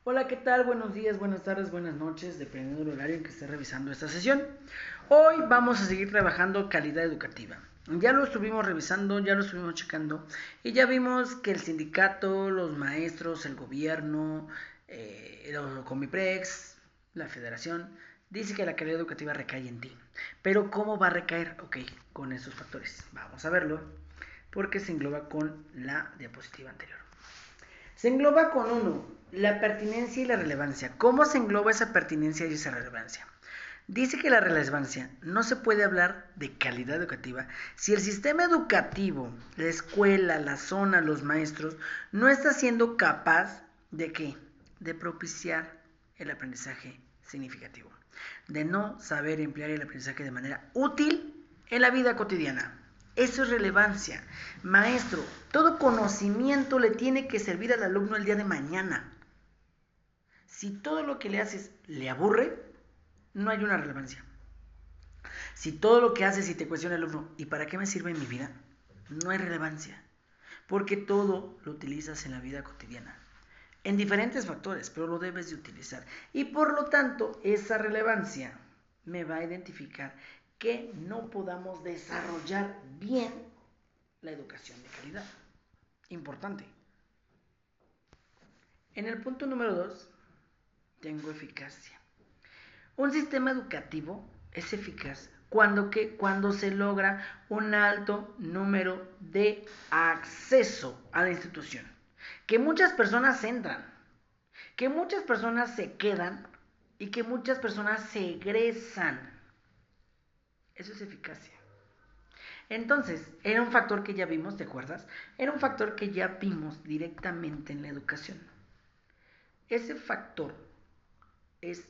Hola, ¿qué tal? Buenos días, buenas tardes, buenas noches, dependiendo del horario en que esté revisando esta sesión. Hoy vamos a seguir trabajando calidad educativa. Ya lo estuvimos revisando, ya lo estuvimos checando y ya vimos que el sindicato, los maestros, el gobierno, los Comiprex, la federación, dice que la calidad educativa recae en ti. Pero ¿cómo va a recaer? Ok, con esos factores. Vamos a verlo porque se engloba con la diapositiva anterior. Se engloba con uno, la pertinencia y la relevancia. ¿Cómo se engloba esa pertinencia y esa relevancia? Dice que la relevancia no se puede hablar de calidad educativa si el sistema educativo, la escuela, la zona, los maestros, no está siendo capaz de qué? De propiciar el aprendizaje significativo, de no saber emplear el aprendizaje de manera útil en la vida cotidiana. Eso es relevancia. Maestro, todo conocimiento le tiene que servir al alumno el día de mañana. Si todo lo que le haces le aburre, no hay una relevancia. Si todo lo que haces y te cuestiona el alumno, ¿y para qué me sirve en mi vida? No hay relevancia. Porque todo lo utilizas en la vida cotidiana. En diferentes factores, pero lo debes de utilizar. Y por lo tanto, esa relevancia me va a identificar que no podamos desarrollar bien la educación de calidad. Importante. En el punto número 2 tengo eficacia. Un sistema educativo es eficaz cuando se logra un alto número de acceso a la institución. Que muchas personas entran, que muchas personas se quedan y que muchas personas se egresan. Eso es eficacia. Entonces, era un factor que ya vimos, ¿te acuerdas? Era un factor que ya vimos directamente en la educación. Ese factor es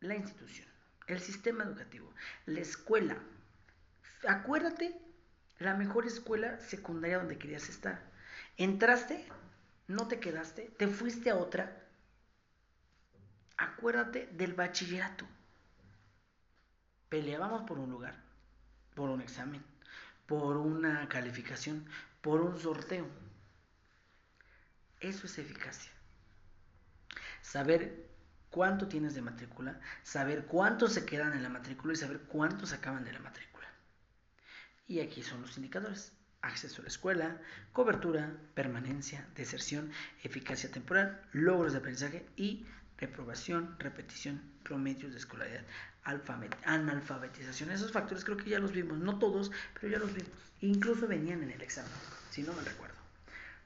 la institución, el sistema educativo, la escuela. Acuérdate, la mejor escuela secundaria donde querías estar. Entraste, no te quedaste, te fuiste a otra. Acuérdate del bachillerato. Peleábamos por un lugar, por un examen, por una calificación, por un sorteo. Eso es eficacia. Saber cuánto tienes de matrícula, saber cuántos se quedan en la matrícula y saber cuántos acaban de la matrícula. Y aquí son los indicadores: acceso a la escuela, cobertura, permanencia, deserción, eficacia temporal, logros de aprendizaje y reprobación, repetición, promedios de escolaridad, analfabetización. Esos factores creo que ya los vimos, no todos, pero ya los vimos. Incluso venían en el examen, si no me recuerdo.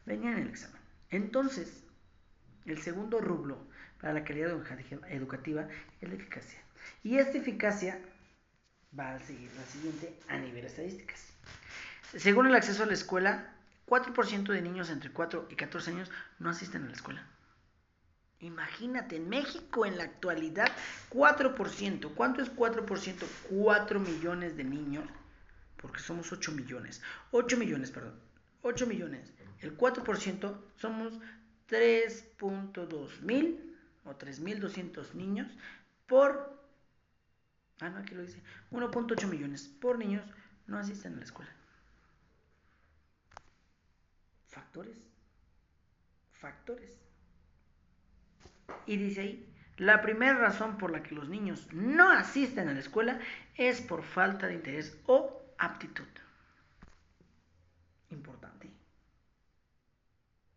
Venían en el examen. Entonces, el segundo rublo para la calidad educativa es la eficacia. Y esta eficacia va a seguir la siguiente a nivel estadísticas. Según el acceso a la escuela, 4% de niños entre 4 y 14 años no asisten a la escuela. Imagínate, en México en la actualidad, 4%. ¿Cuánto es 4%? 4 millones de niños, porque somos 8 millones. 8 millones, perdón. 8 millones. El 4% somos 3.2 mil o 3.200 niños por... Ah, no, aquí lo dice. 1.8 millones por niños no asisten a la escuela. Factores. Factores. Y dice ahí, la primera razón por la que los niños no asisten a la escuela es por falta de interés o aptitud. Importante.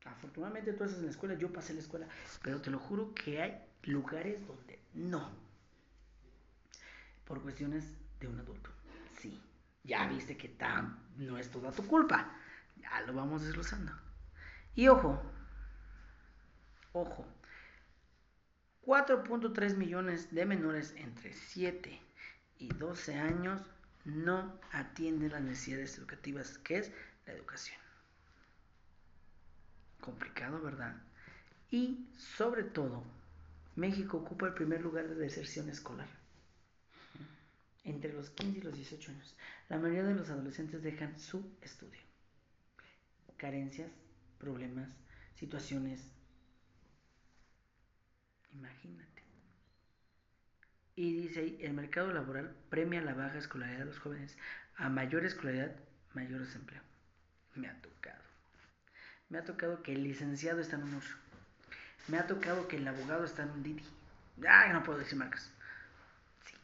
Afortunadamente tú estás en la escuela, yo pasé la escuela, pero te lo juro que hay lugares donde no. Por cuestiones de un adulto. Sí, ya viste que no es toda tu culpa. Ya lo vamos desglosando. Y ojo, ojo, 4.3 millones de menores entre 7 y 12 años no atienden las necesidades educativas, que es la educación. Complicado, ¿verdad? Y sobre todo, México ocupa el primer lugar de deserción escolar. Entre los 15 y los 18 años, la mayoría de los adolescentes dejan su estudio. Carencias, problemas, situaciones. Imagínate. Y dice ahí, el mercado laboral premia la baja escolaridad de los jóvenes. A mayor escolaridad, mayor desempleo. Me ha tocado. Me ha tocado que el licenciado está en un 8. Me ha tocado que el abogado está en un Didi. Ay, no puedo decir marcas. Sí.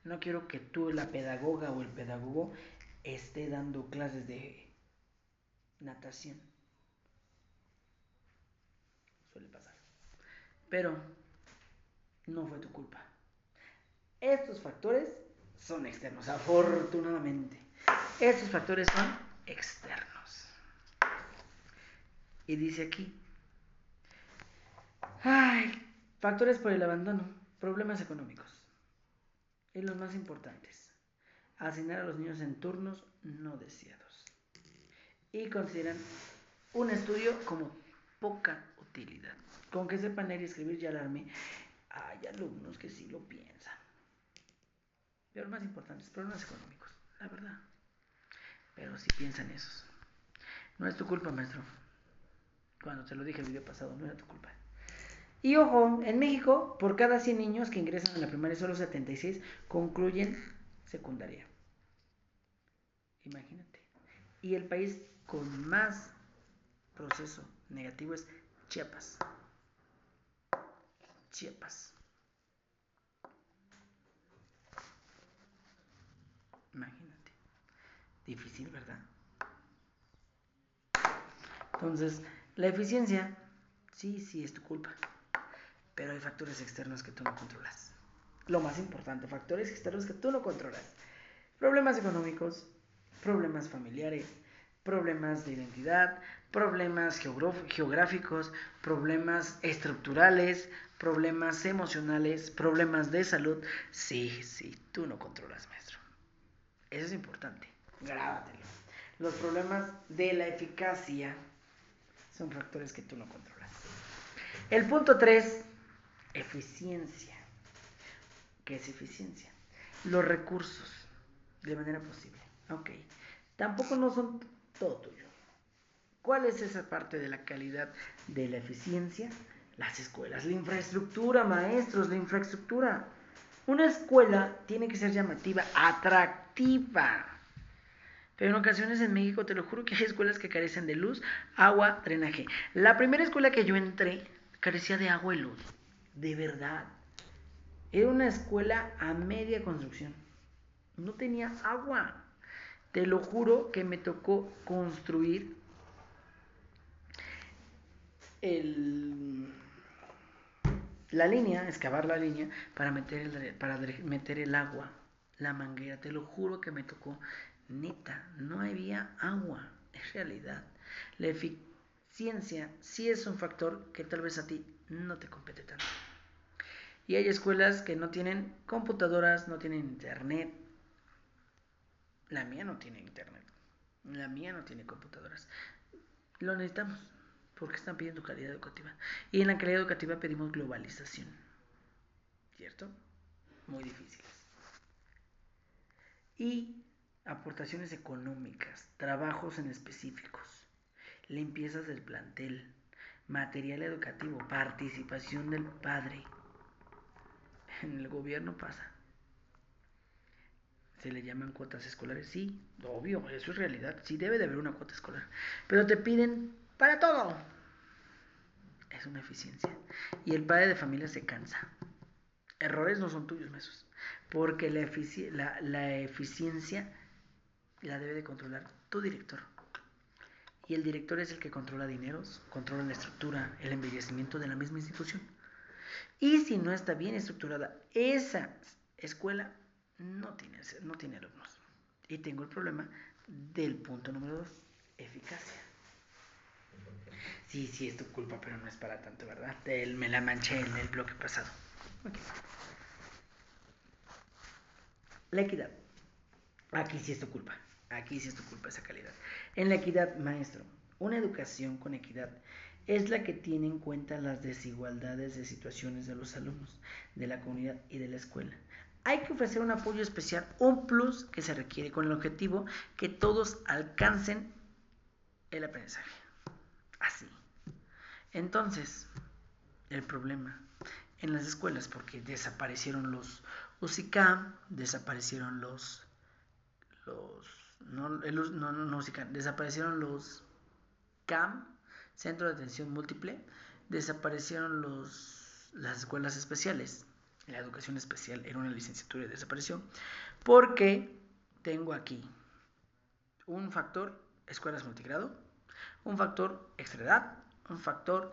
No quiero que tú, la pedagoga o el pedagogo, esté dando clases de natación. Suele pasar. Pero no fue tu culpa. Estos factores son externos, afortunadamente. Estos factores son externos. Y dice aquí, ay, factores por el abandono, problemas económicos. Y los más importantes, asignar a los niños en turnos no deseados. Y consideran un estudio como poca utilidad. Con que sepan leer y escribir ya alarme. Hay alumnos que sí lo piensan. Pero los más importantes, problemas económicos, la verdad. Pero sí piensan esos. No es tu culpa, maestro. Cuando te lo dije el video pasado, no era tu culpa. Y ojo, en México, por cada 100 niños que ingresan a la primaria, solo 76 concluyen secundaria. Imagínate. Y el país con más proceso negativo es Chiapas. Chiapas. Imagínate. Difícil, ¿verdad? Entonces, la eficiencia, sí es tu culpa. Pero hay factores externos que tú no controlas. Lo más importante, factores externos que tú no controlas. Problemas económicos, problemas familiares, problemas de identidad, problemas geográficos, problemas estructurales, problemas emocionales, problemas de salud. Sí, tú no controlas, maestro. Eso es importante, grábatelo. Los problemas de la eficacia son factores que tú no controlas. El punto 3, eficiencia. ¿Qué es eficiencia? Los recursos, de manera posible. Ok, tampoco no son todo tuyo. ¿Cuál es esa parte de la calidad de la eficiencia? Las escuelas, la infraestructura, maestros, la infraestructura. Una escuela tiene que ser llamativa, atractiva. Pero en ocasiones en México, te lo juro que hay escuelas que carecen de luz, agua, drenaje. La primera escuela que yo entré carecía de agua y luz. De verdad. Era una escuela a media construcción. No tenía agua. Te lo juro que me tocó construir la línea, excavar la línea para meter el agua, la manguera. Te lo juro que me tocó. Neta, no había agua. Es realidad. La eficiencia sí es un factor que tal vez a ti no te compete tanto. Y hay escuelas que no tienen computadoras, no tienen internet. La mía no tiene internet. La mía no tiene computadoras. Lo necesitamos porque están pidiendo calidad educativa. Y en la calidad educativa pedimos globalización. ¿Cierto? Muy difíciles. Y aportaciones económicas, trabajos en específicos, limpiezas del plantel, material educativo, participación del padre. En el gobierno pasa. Se le llaman cuotas escolares, sí, obvio, eso es realidad, sí debe de haber una cuota escolar, pero te piden para todo. Es una eficiencia. Y el padre de familia se cansa. Errores no son tuyos, mesos, porque la eficiencia la debe de controlar tu director. Y el director es el que controla dineros, controla la estructura, el embellecimiento de la misma institución. Y si no está bien estructurada esa escuela, no tiene alumnos. Y tengo el problema del punto número 2, eficacia. Sí, es tu culpa, pero no es para tanto, ¿verdad? Me la manché en el bloque pasado. Okay. La equidad. Aquí sí es tu culpa. Aquí sí es tu culpa esa calidad. En la equidad, maestro, una educación con equidad es la que tiene en cuenta las desigualdades de situaciones de los alumnos, de la comunidad y de la escuela. Hay que ofrecer un apoyo especial, un plus que se requiere con el objetivo que todos alcancen el aprendizaje. Así. Entonces, el problema en las escuelas, porque desaparecieron los UCICAM, desaparecieron desaparecieron los CAM, Centro de Atención Múltiple, desaparecieron las escuelas especiales. La educación especial era una licenciatura y desapareció porque tengo aquí un factor escuelas multigrado, un factor extraedad, un factor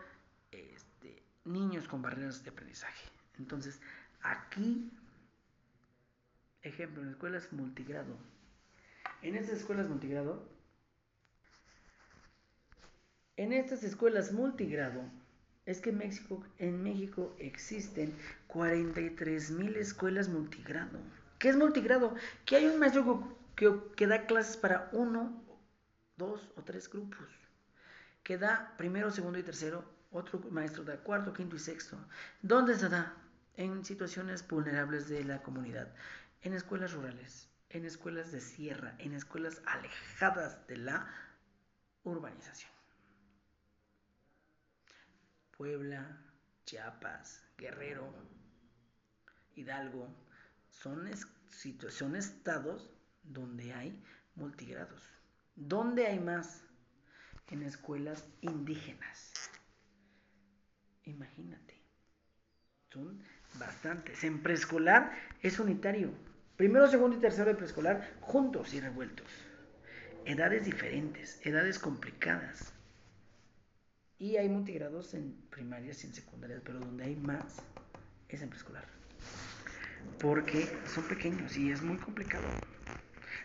niños con barreras de aprendizaje. Entonces, aquí, ejemplo, en escuelas multigrado. En estas escuelas multigrado, es que en México existen 43,000 escuelas multigrado. ¿Qué es multigrado? Que hay un maestro que da clases para 1, 2 o 3 grupos. Que da primero, segundo y tercero. Otro maestro da cuarto, quinto y sexto. ¿Dónde se da? En situaciones vulnerables de la comunidad. En escuelas rurales, en escuelas de sierra, en escuelas alejadas de la urbanización. Puebla, Chiapas, Guerrero, Hidalgo, son estados donde hay multigrados. ¿Dónde hay más? En escuelas indígenas. Imagínate, son bastantes. En preescolar es unitario. Primero, segundo y tercero de preescolar juntos y revueltos. Edades diferentes, edades complicadas. Y hay multigrados en primarias y en secundarias, pero donde hay más es en preescolar. Porque son pequeños y es muy complicado.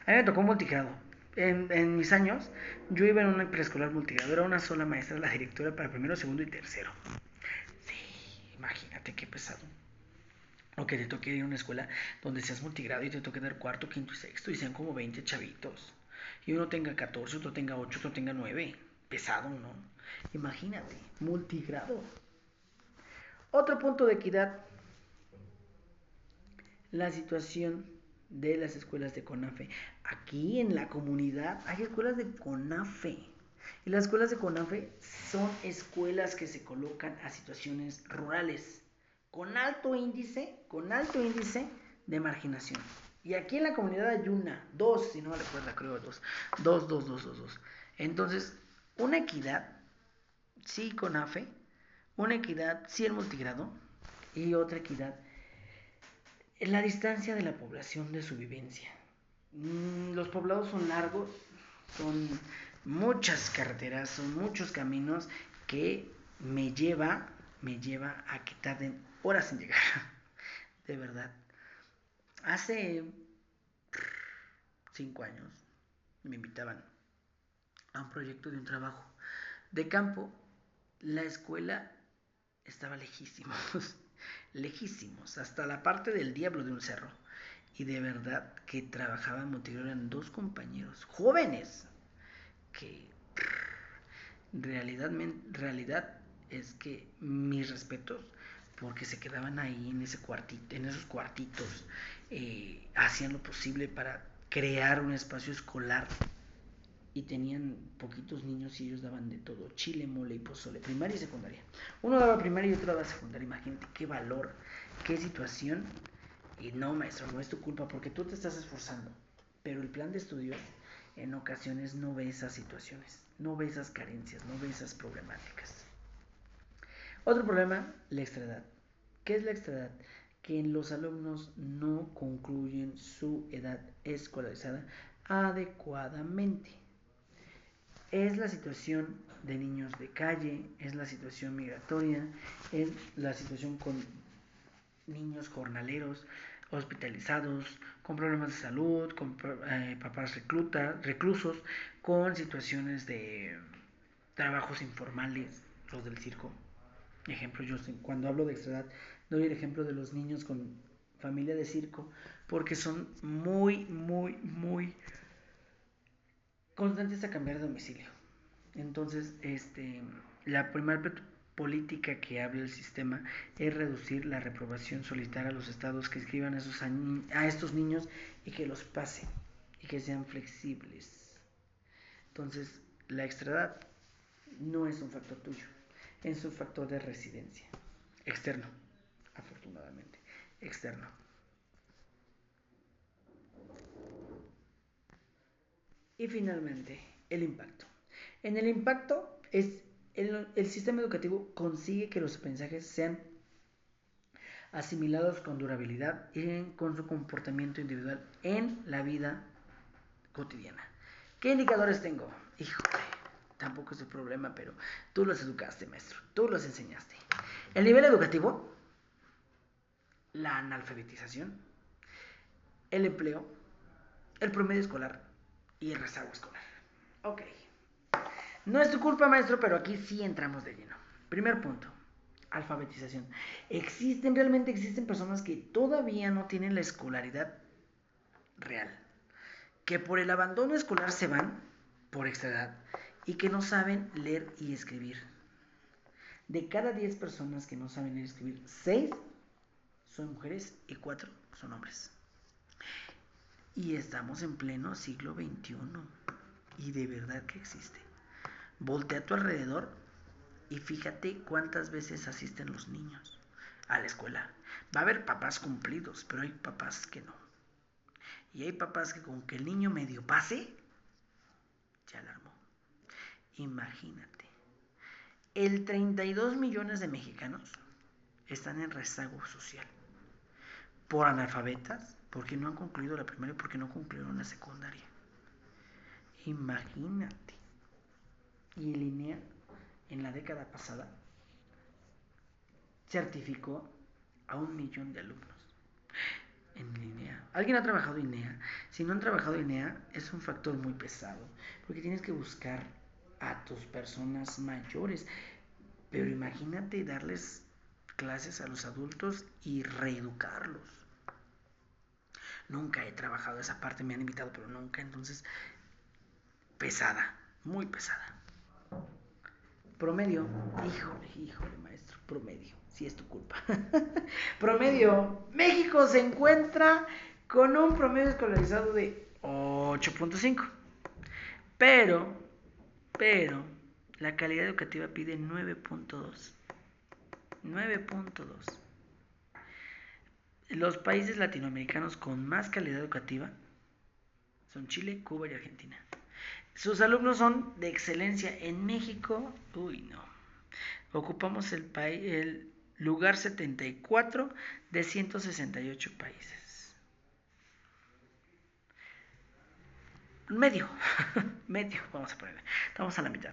A mí me tocó un multigrado. En mis años, yo iba en una preescolar multigrado. Era una sola maestra, la directora para primero, segundo y tercero. Sí, imagínate qué pesado. O que te toque ir a una escuela donde seas multigrado y te toque dar cuarto, quinto y sexto y sean como 20 chavitos. Y uno tenga 14, otro tenga 8, otro tenga 9. Pesado, ¿no? Imagínate, multigrado. Otro punto de equidad, la situación de las escuelas de CONAFE. Aquí en la comunidad hay escuelas de CONAFE. Y las escuelas de CONAFE son escuelas que se colocan a situaciones rurales con alto índice de marginación. Y aquí en la comunidad hay dos, si no me recuerdo, creo dos. Entonces, una equidad, sí CONAFE, una equidad, sí el multigrado, y otra equidad, la distancia de la población de su vivencia. Los poblados son largos, son muchas carreteras, son muchos caminos que me lleva a que tarden horas en llegar. De verdad. Hace 5 años me invitaban a un proyecto de un trabajo de campo. La escuela estaba lejísimos, hasta la parte del diablo de un cerro. Y de verdad que trabajaban Montenegro, eran 2 compañeros jóvenes que realidad es que mis respetos, porque se quedaban ahí en esos cuartitos, hacían lo posible para crear un espacio escolar y tenían poquitos niños y ellos daban de todo, chile, mole y pozole, primaria y secundaria. Uno daba primaria y otro daba secundaria. Imagínate qué valor, qué situación. Y no, maestro, no es tu culpa porque tú te estás esforzando, pero el plan de estudios en ocasiones no ve esas situaciones, no ve esas carencias, no ve esas problemáticas. Otro problema, la extraedad. ¿Qué es la extraedad? Que los alumnos no concluyen su edad escolarizada adecuadamente. Es la situación de niños de calle, es la situación migratoria, es la situación con niños jornaleros, hospitalizados, con problemas de salud, con papás reclusos, con situaciones de trabajos informales, los del circo. Ejemplo, yo cuando hablo de extraedad doy el ejemplo de los niños con familia de circo, porque son muy constantes a cambiar de domicilio. Entonces, la primera política que habla el sistema es reducir la reprobación, solicitar a los estados que escriban a estos niños y que los pasen y que sean flexibles. Entonces, la extraedad no es un factor tuyo, es un factor de residencia externo, afortunadamente, externo. Y finalmente, el impacto. En el impacto es El sistema educativo consigue que los aprendizajes sean asimilados con durabilidad y con su comportamiento individual en la vida cotidiana. ¿Qué indicadores tengo? Híjole, tampoco es el problema, pero tú los educaste, maestro, tú los enseñaste. El nivel educativo, la analfabetización, el empleo, el promedio escolar y el rezago escolar. Ok. No es tu culpa, maestro, pero aquí sí entramos de lleno. Primer punto, alfabetización. Realmente existen personas que todavía no tienen la escolaridad real, que por el abandono escolar se van por extraedad y que no saben leer y escribir. De cada 10 personas que no saben leer y escribir, 6 son mujeres y 4 son hombres. Y estamos en pleno siglo XXI. Y de verdad que existe. Voltea a tu alrededor y fíjate cuántas veces asisten los niños a la escuela. Va a haber papás cumplidos, pero hay papás que no. Y hay papás que con que el niño medio pase, ya la armó. Imagínate. El 32 millones de mexicanos están en rezago social. Por analfabetas, porque no han concluido la primaria, porque no concluyeron la secundaria. Imagínate. Y el INEA, en la década pasada, certificó a 1 millón de alumnos en INEA. ¿Alguien ha trabajado INEA? Si no han trabajado INEA, es un factor muy pesado, porque tienes que buscar a tus personas mayores. Pero imagínate darles clases a los adultos y reeducarlos. Nunca he trabajado esa parte, me han invitado, pero nunca, entonces, pesada, muy pesada. Promedio, híjole, maestro, promedio, sí es tu culpa. Promedio, México se encuentra con un promedio escolarizado de 8.5. Pero, la calidad educativa pide 9.2. 9.2. Los países latinoamericanos con más calidad educativa son Chile, Cuba y Argentina. Sus alumnos son de excelencia. En México, no. Ocupamos el lugar 74 de 168 países. Medio, vamos a poner. Estamos a la mitad.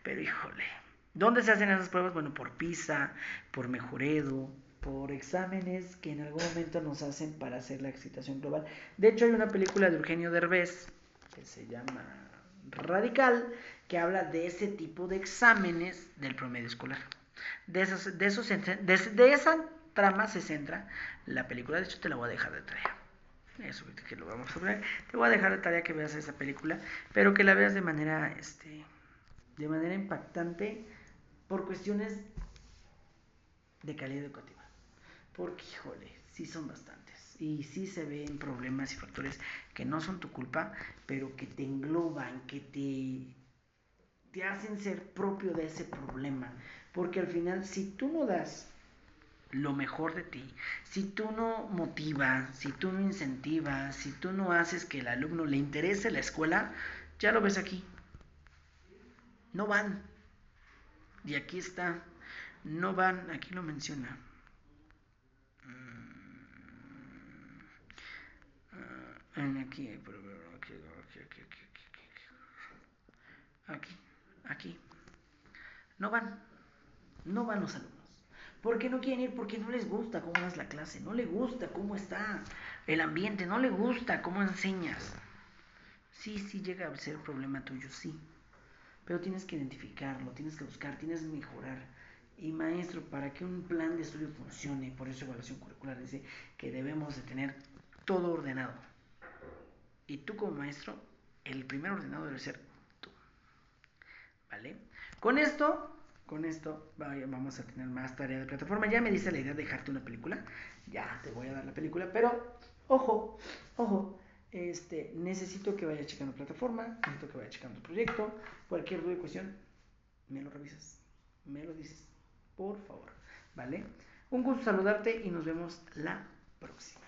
Pero híjole, ¿dónde se hacen esas pruebas? Bueno, por PISA, por Mejoredo, por exámenes que en algún momento nos hacen para hacer la excitación global. De hecho, hay una película de Eugenio Derbez que se llama Radical, que habla de ese tipo de exámenes del promedio escolar. De esa trama se centra la película. De hecho, te la voy a dejar de tarea. Eso que lo vamos a ver. Te voy a dejar de tarea que veas esa película, pero que la veas de manera impactante por cuestiones de calidad educativa. Porque, híjole, sí son bastantes. Y sí se ven problemas y factores que no son tu culpa, pero que te engloban, que te hacen ser propio de ese problema. Porque al final, si tú no das lo mejor de ti, si tú no motivas, si tú no incentivas, si tú no haces que el alumno le interese la escuela, ya lo ves aquí. No van. Y aquí está. No van, aquí lo menciona. Aquí. No van los alumnos. ¿Por qué no quieren ir? Porque no les gusta cómo das la clase, no les gusta cómo está el ambiente, no les gusta cómo enseñas. Sí llega a ser problema tuyo, sí. Pero tienes que identificarlo, tienes que buscar, tienes que mejorar. Y maestro, para que un plan de estudio funcione, por eso evaluación curricular dice que debemos de tener todo ordenado. Y tú como maestro, el primer ordenado debe ser tú. ¿Vale? Con esto vamos a tener más tarea de plataforma. Ya me dice la idea de dejarte una película. Ya te voy a dar la película, pero ojo, necesito que vaya checando plataforma, necesito que vaya checando el proyecto. Cualquier duda y cuestión, me lo revisas, me lo dices, por favor, ¿vale? Un gusto saludarte y nos vemos la próxima.